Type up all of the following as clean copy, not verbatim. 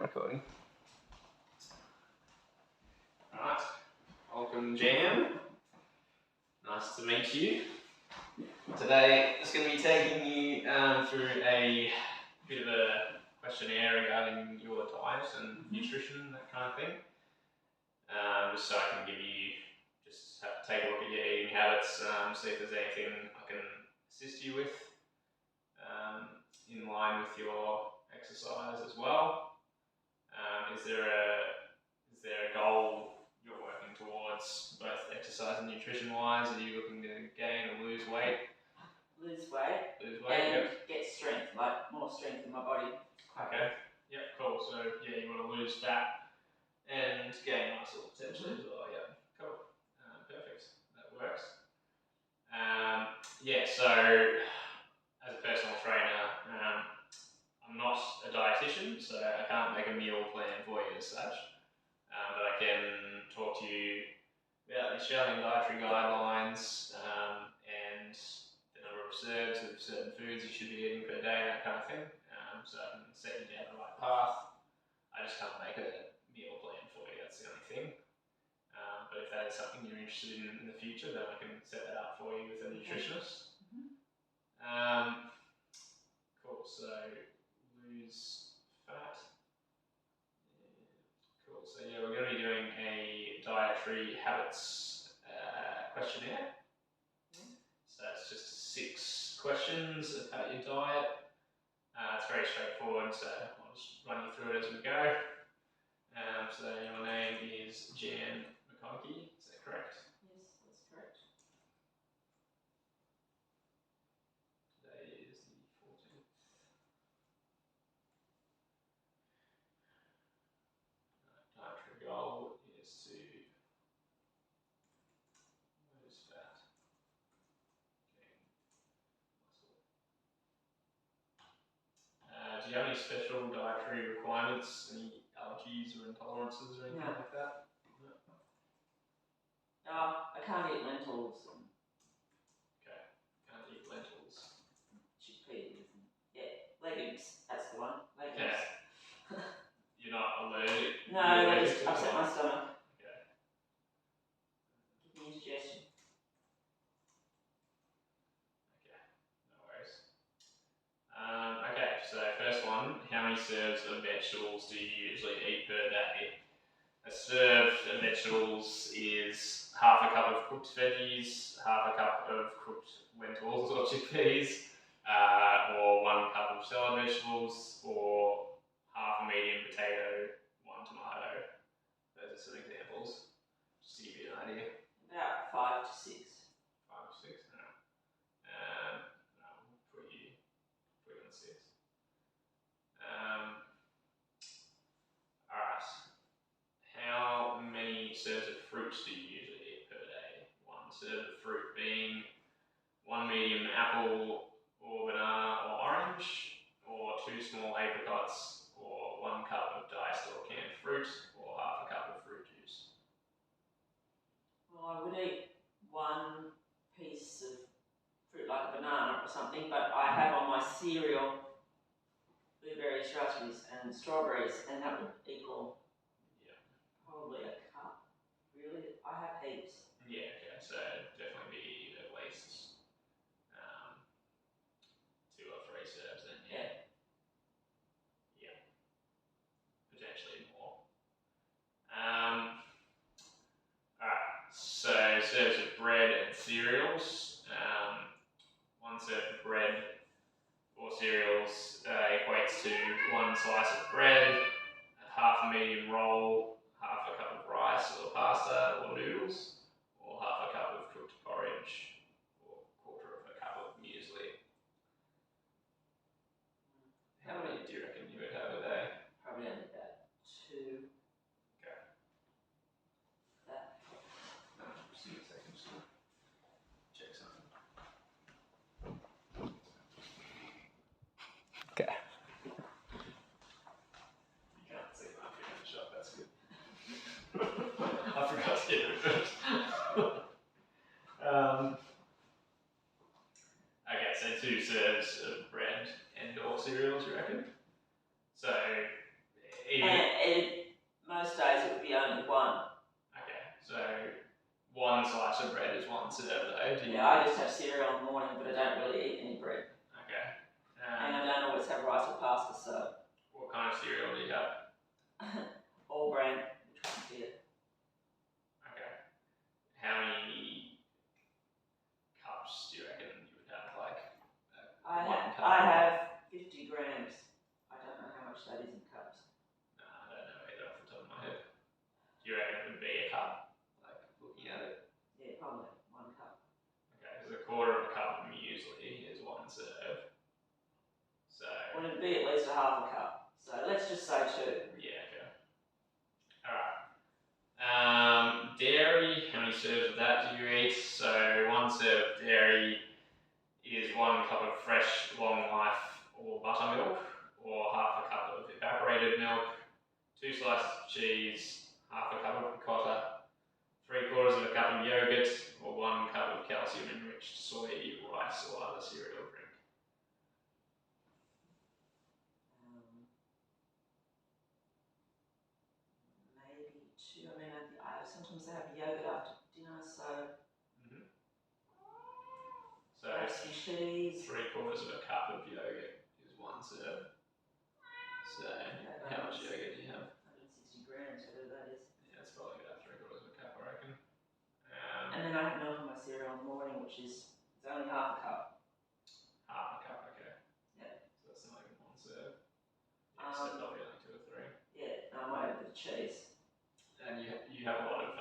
recording. Alright, welcome Jan. Nice to meet you. Today it's going to be taking you through a bit of a questionnaire regarding your diet and nutrition, that kind of thing. Just so I can give you, take a look at your eating habits, see if there's anything I can assist you with in line with your exercise as well. Is there a goal you're working towards, both exercise and nutrition wise? Are you looking to gain or lose weight? Lose weight. And get strength, like more strength in my body. Okay. Yep. Cool. So yeah, you want to lose fat and gain muscle potentially as well. Yeah. Cool. Perfect. That works. Yeah. So as a personal trainer, I'm not a dietitian, so I can't make a meal plan for you as such. But I can talk to you about the Australian dietary guidelines and the number of serves of certain foods you should be eating per day, that kind of thing. So I can set you down the right path. I just can't make a meal plan for you, that's the only thing. But if that is something you're interested in the future, then I can set that up for you with a nutritionist. Cool, so lose fat. Cool, so yeah, we're going to be doing a dietary habits questionnaire. So it's just 6 questions about your diet. It's very straightforward, so I'll just run you through it as we go. So your name is Jan McConaughey, is that correct? Yes, that's correct. Today is the 14th. Dietary goal is to lose fat, gain muscle. Do you have any special dietary requirements, any allergies or intolerances or anything like that? I can't eat lentils and Okay, can't eat lentils. chickpeas and legumes. That's the one. Legumes. Okay. You're not allergic? No, they just upset my stomach. Okay. Give me indigestion. Okay, no worries. Okay, so first one, how many serves of vegetables do you usually eat per day? A serve of vegetables is half a cup of cooked veggies, half a cup of cooked lentils or chickpeas, or 1 cup of salad vegetables, or half a medium potato, 1 tomato. Those are some examples, just to give you an idea. About 5 to 6. 5 or 6, no. We'll put you on 6. Alright. How many serves of fruit do you usually eat per day? 1 serve of fruit being 1 medium apple or banana or orange, or 2 small apricots, or 1 cup of diced or canned fruit, or half a cup of fruit juice. Well, I would eat 1 piece of fruit like a banana or something, but I have on my cereal blueberries, raspberries and strawberries, and that would equal probably a cup. Really? I have heaps. Yeah, okay, so definitely be at least 2 or 3 serves then, yeah. Yeah. Potentially more. Alright, so serves of bread and cereals. 1 serve of bread or cereals equates to 1 slice of bread, half a medium roll, half a cup of rice or pasta or noodles, or half a cup of cooked porridge, or 1/4 of a cup of muesli. How many do you reckon you would have a day? Probably only about 2. Okay. That. Just give me a second, just to check something. Okay. You can't see my finger in the shot, that's good. I forgot to get it first. Most days it would be only one. Okay, so one slice of bread is one serve though. Yeah, I just have cereal in the morning, but I don't really eat any bread. Okay. And I don't always have rice or pasta, so. What kind of cereal do you have? All grain, which one is it? Okay. How many cups do you reckon you would have? Like one cup? I have 50 grams. I don't know how much that is in cups. No, I don't know either off the top of my head. Do you reckon it would be a cup? Like looking at it? Yeah, probably 1 cup. Okay, so a quarter of a cup of muesli is one serve. So. Well, it'd be at least a half a cup. So let's just say 2. Yeah, okay. Alright. Dairy, how many serves of that do you eat? So 1 serve of dairy is 1 cup of fresh, long life or buttermilk, or half a cup of evaporated milk, 2 slices of cheese, half a cup of ricotta, 3/4 of a cup of yogurt, or 1 cup of calcium enriched soy, rice, or other cereal drink. Maybe 2. I mean, sometimes I have yogurt after dinner, so. So some cheese. 3/4 of a cup of yogurt is 1 serve. So how much yogurt do you have? 160 grams, whatever that is. Yeah, it's probably about 3/4 of a cup, I reckon. And then I have milk in my cereal in the morning, which is it's only half a cup. Half a cup, okay. Yeah. So that's not even 1 serve. Yeah, so probably only 2 or 3. Yeah, I might have a bit of cheese. And you have a lot of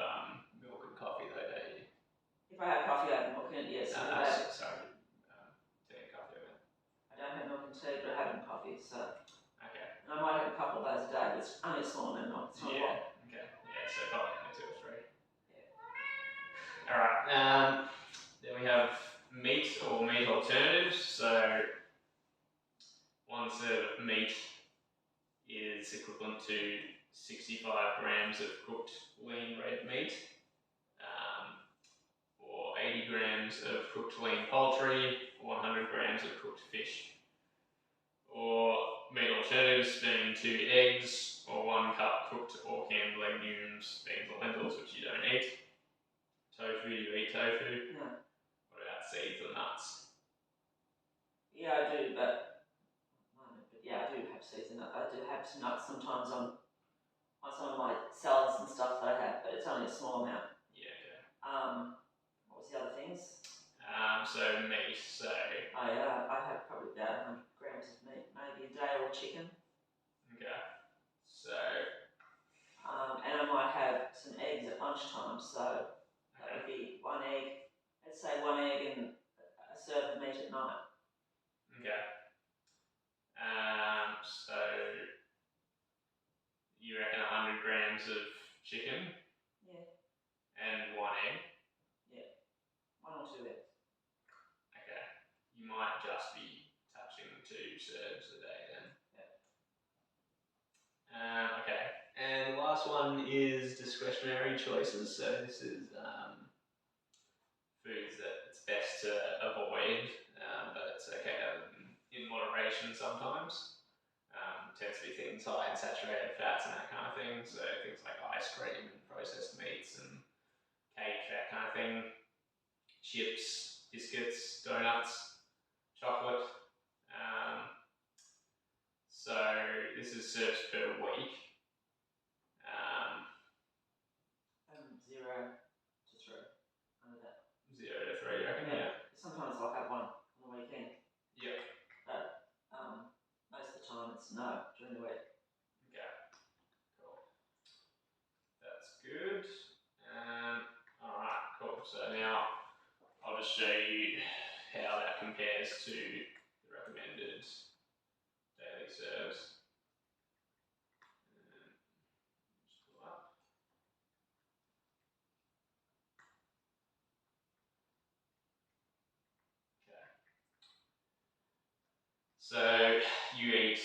milk and coffee though, don't you? If I have coffee, I have milk in it, yes. Sorry, tea and coffee, I meant. I don't have milk and tea, but I have coffee, so. Okay. And I might have a couple of those a day, but it's only a small amount of milk. It's not a lot. Okay. Yeah, so probably only 2 or 3. Yeah. Alright, then we have meat or meat alternatives. So 1 serve of meat is equivalent to 65 grams of cooked lean red meat, or 80 grams of cooked lean poultry, or 100 grams of cooked fish. Or meat alternatives being 2 eggs, or 1 cup cooked or canned legumes, beans or lentils, which you don't eat. Tofu, do you eat tofu? No. What about seeds or nuts? Yeah, I do, but yeah, I do have seeds and nuts. I do have some nuts sometimes on some of my salads and stuff that I have, but it's only a small amount. Yeah, okay. What was the other things? So meat, so. I have probably about 100 grams of meat, maybe a day, or chicken. Okay. So. And I might have some eggs at lunchtime, so that would be 1 egg. Let's say 1 egg and a serve of meat at night. Okay. So you reckon 100 grams of chicken? Yeah. And 1 egg? Yeah. 1 or 2 eggs. Okay. You might just be touching 2 serves a day then. Yeah. Okay. And the last one is discretionary choices. So this is foods that it's best to avoid, but it's okay in moderation sometimes. Tends to be things high in saturated fats and that kind of thing. So things like ice cream and processed meats and cake, that kind of thing. Chips, biscuits, donuts, chocolate. So this is served per week. 0 to 3. Under that. 0 to 3, you reckon? Yeah. Sometimes I'll have 1 on the weekend. Yep. But most of the time it's no during the week. Okay. Cool. That's good. Alright, cool. So now I'll just show you how that compares to the recommended daily serves. Just pull up. Okay. So you eat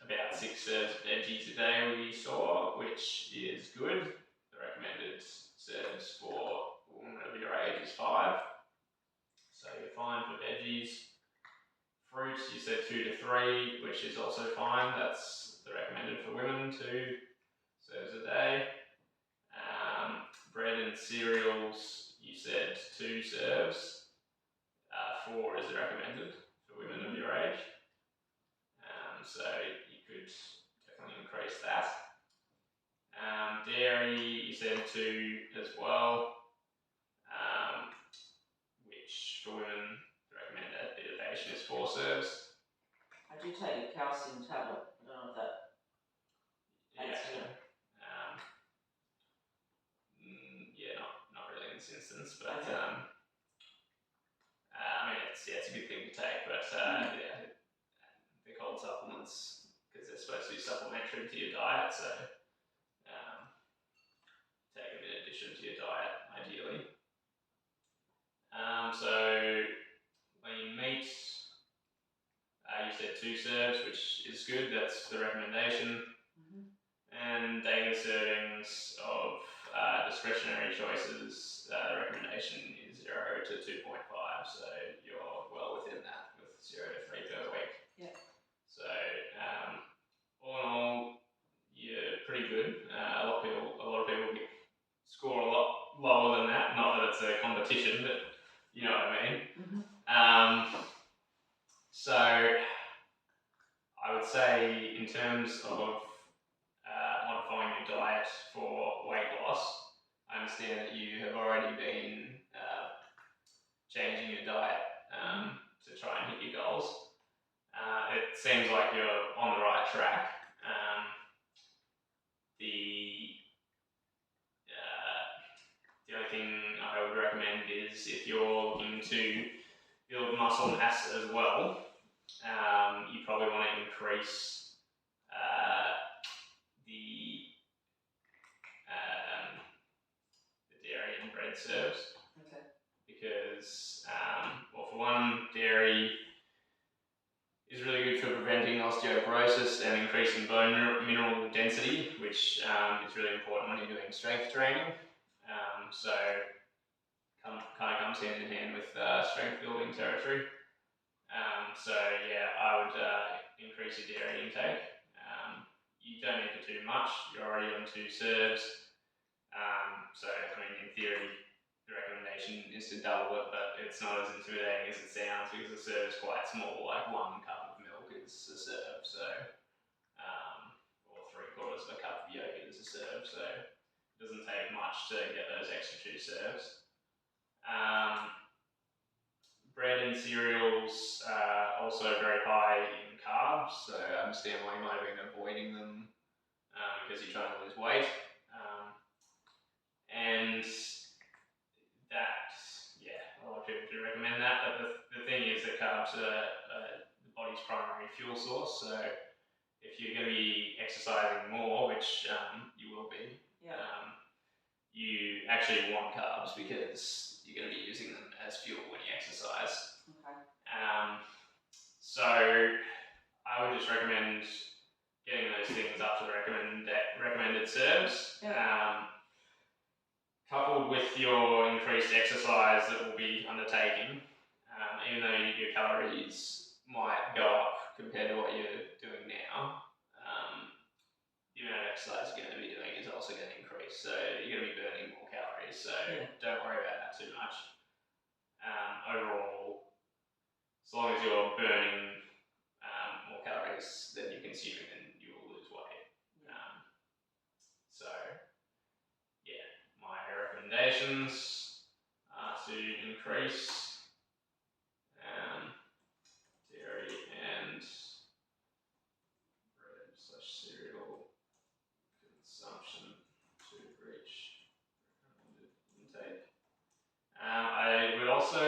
about 6 serves of veggies a day, we saw, which is good. The recommended serves for a woman of your age is 5. So you're fine for veggies. Fruits, you said 2 to 3, which is also fine. That's the recommended for women, 2 serves a day. Bread and cereals, you said 2 serves. 4 is recommended for women of your age. So you could definitely increase that. Dairy, you said 2 as well, which for women, the recommended patient is 4 serves. I do take a calcium tablet. I don't know if that. Not really in this instance, but Okay. I mean, it's a good thing to take, but they're called supplements because they're supposed to be supplementary to your diet, so take them in addition to your diet, ideally. So lean meat, you said 2 serves, which is good. That's the recommendation. And daily servings of discretionary choices, the recommendation is 0 to 2.5, so you're well within that with 0 to 3 per week. Yeah. So all in all, you're pretty good. A lot of people score a lot lower than that. Not that it's a competition, but you know what I mean. So I would say in terms of modifying your diet for weight loss, I understand that you have already been changing your diet to try and hit your goals. It seems like you're on the right track. The only thing I would recommend is if you're looking to build muscle mass as well, you probably want to increase the dairy and bread serves. Okay. Because, well, for one, dairy is really good for preventing osteoporosis and increasing bone mineral density, which is really important when you're doing strength training. So kind of comes hand in hand with strength building territory. So yeah, I would increase your dairy intake. You don't need to do much. You're already on 2 serves. So I mean, in theory, the recommendation is to double it, but it's not as intimidating as it sounds because the serve is quite small. Like 1 cup of milk is a serve, so or 3/4 of a cup of yogurt is a serve. So it doesn't take much to get those extra 2 serves. Bread and cereals are also very high in carbs, so I understand why you might have been avoiding them because you're trying to lose weight. And that, a lot of people do recommend that, but the thing is that carbs are the body's primary fuel source, so if you're going to be exercising more, which you will be, you actually want carbs because you're going to be using them as fuel when you exercise. Okay. So I would just recommend getting those things up to the recommended serves. Coupled with your increased exercise that will be undertaking, even though your calories might go up compared to what you're doing now, the amount of exercise you're going to be doing is also going to increase. So you're going to be burning more calories. So don't worry about that too much. Overall, as long as you're burning more calories than you're consuming, then you will lose weight. So my recommendations are to increase dairy and bread/cereal consumption to reach recommended intake. I would also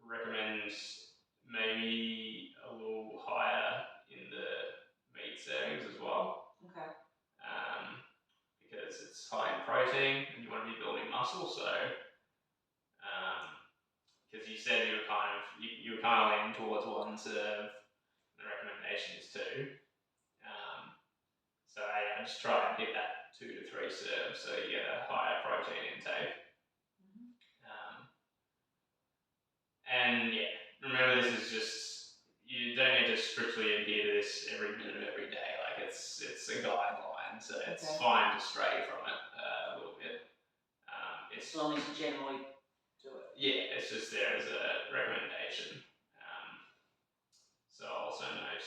recommend maybe a little higher in the meat servings as well. Okay. Because it's high in protein and you want to be building muscle, so because you said you were kind of leaning towards 1 serve, the recommendation is 2. So I just try and hit that 2 to 3 serves so you get a higher protein intake. And remember, this is just, you don't need to strictly adhere to this every minute of so it's Okay. fine to stray from it a little bit. It's As long as you generally do it. yeah, it's just there as a recommendation. So I'll also note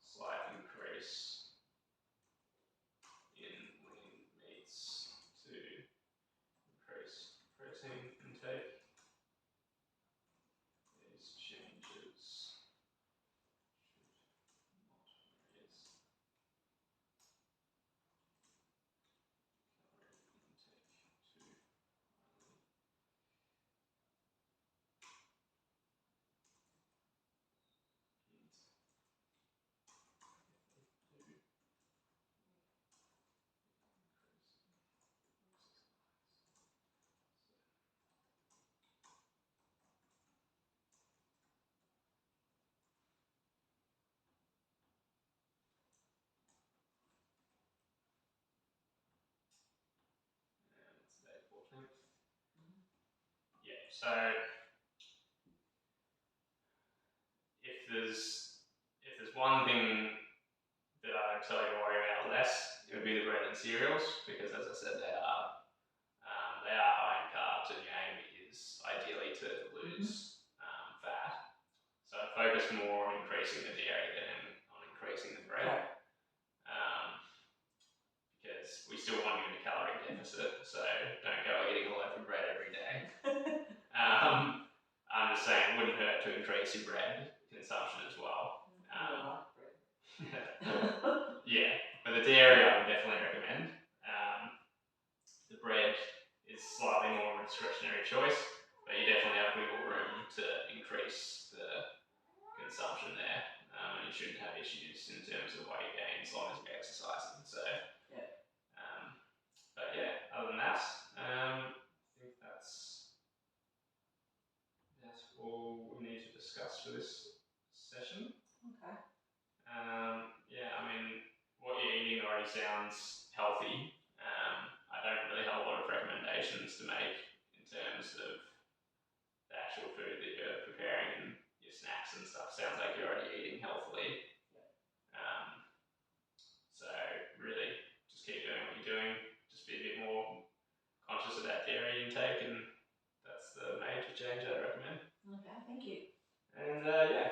slight increase in lean meats to increase protein intake. These changes should not raise calorie intake too highly. And if they do, increase in exercise. And it's day 14th. Yeah, so if there's one thing that I would tell you to worry about less, it would be the bread and cereals, because as I said, they are high in carbs, and your aim is ideally to lose fat. So I'd focus more on increasing the dairy than on increasing the bread. Because we still want you in a calorie deficit, so don't go eating a loaf of bread every day. I'm just saying it wouldn't hurt to increase your bread consumption as well. Yeah, but the dairy I would definitely recommend. The bread is slightly more of a discretionary choice, but you definitely have wiggle room to increase the consumption there. And you shouldn't have issues in terms of weight gain as long as you're exercising. So, but yeah, other than that, I think that's all we need to discuss for this session. Okay. Yeah, I mean, what you're eating already sounds healthy. I don't really have a lot of recommendations to make in terms of the actual food that you're preparing and your snacks and stuff. Sounds like you're already eating healthily. So really, just keep doing what you're doing. Just be a bit more conscious of that dairy intake, and that's the major change I'd recommend. Okay, thank you. And yeah.